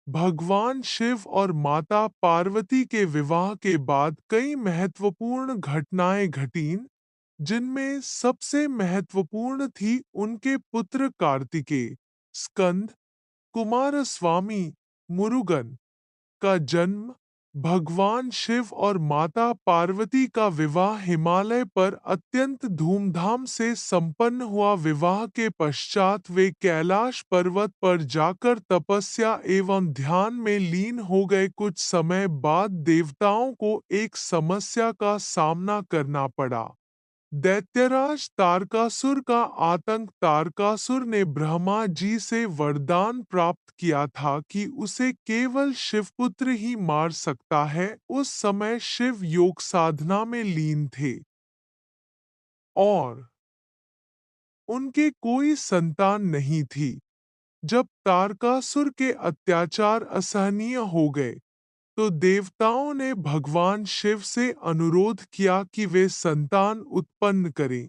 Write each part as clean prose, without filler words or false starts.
भगवान शिव और माता पार्वती के विवाह के बाद कई महत्वपूर्ण घटनाएं घटीं, जिनमें सबसे महत्वपूर्ण थी उनके पुत्र कार्तिकेय, स्कंद, कुमारस्वामी, मुरुगन का जन्म। भगवान शिव और माता पार्वती का विवाह हिमालय पर अत्यंत धूमधाम से संपन्न हुआ। विवाह के पश्चात वे कैलाश पर्वत पर जाकर तपस्या एवं ध्यान में लीन हो गए। कुछ समय बाद देवताओं को एक समस्या का सामना करना पड़ा। दैत्यराज तारकासुर का आतंक। तारकासुर ने ब्रह्मा जी से वरदान प्राप्त किया था कि उसे केवल शिवपुत्र ही मार सकता है। उस समय शिव योग साधना में लीन थे और उनके कोई संतान नहीं थी। जब तारकासुर के अत्याचार असहनीय हो गए, तो देवताओं ने भगवान शिव से अनुरोध किया कि वे संतान उत्पन्न करें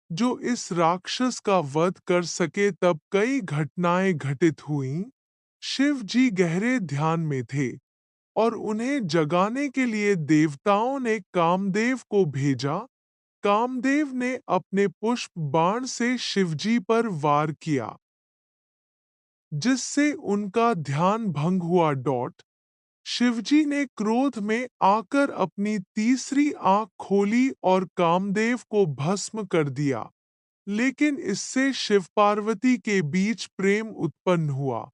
जो इस राक्षस का वध कर सके। तब कई घटनाएं घटित हुईं। शिव जी गहरे ध्यान में थे और उन्हें जगाने के लिए देवताओं ने कामदेव को भेजा। कामदेव ने अपने पुष्प बाण से शिवजी पर वार किया, जिससे उनका ध्यान भंग हुआ। शिवजी ने क्रोध में आकर अपनी तीसरी आंख खोली और कामदेव को भस्म कर दिया। लेकिन इससे शिव पार्वती के बीच प्रेम उत्पन्न हुआ,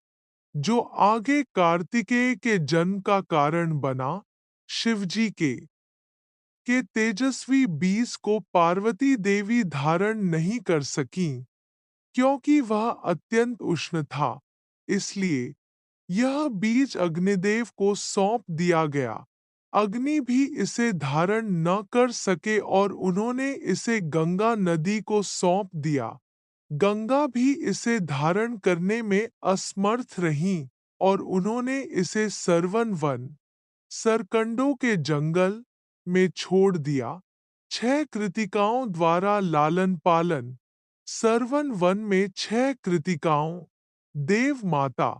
जो आगे कार्तिकेय के जन्म का कारण बना। शिवजी के तेजस्वी बीज को पार्वती देवी धारण नहीं कर सकीं, क्योंकि वह अत्यंत उष्ण था। इसलिए यह बीज अग्निदेव को सौंप दिया गया। अग्नि भी इसे धारण न कर सके और उन्होंने इसे गंगा नदी को सौंप दिया। गंगा भी इसे धारण करने में असमर्थ रहीं और उन्होंने इसे सरवन वन, सरकंडों के जंगल में छोड़ दिया। 6 कृतिकाओं द्वारा लालन पालन। सरवन वन में 6 कृतिकाओं देव माता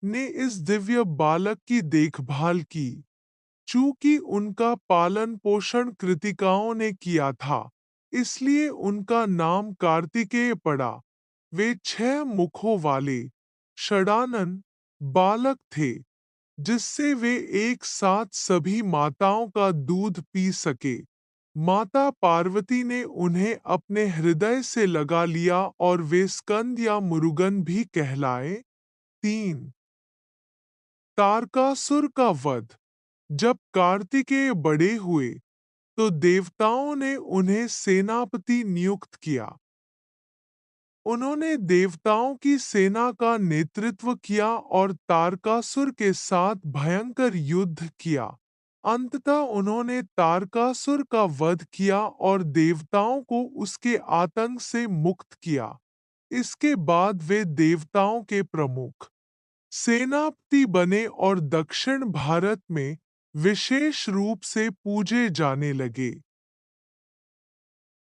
ने इस दिव्य बालक की देखभाल की। चूंकि उनका पालन पोषण कृतिकाओं ने किया था, इसलिए उनका नाम कार्तिकेय पड़ा। वे 6 मुखों वाले षडानन बालक थे, जिससे वे एक साथ सभी माताओं का दूध पी सके। माता पार्वती ने उन्हें अपने हृदय से लगा लिया और वे स्कंद या मुरुगन भी कहलाए। 3 तारकासुर का वध। जब कार्तिकेय बड़े हुए, तो देवताओं ने उन्हें सेनापति नियुक्त किया। उन्होंने देवताओं की सेना का नेतृत्व किया और तारकासुर के साथ भयंकर युद्ध किया। अंततः उन्होंने तारकासुर का वध किया और देवताओं को उसके आतंक से मुक्त किया। इसके बाद वे देवताओं के प्रमुख सेनापति बने और दक्षिण भारत में विशेष रूप से पूजे जाने लगे।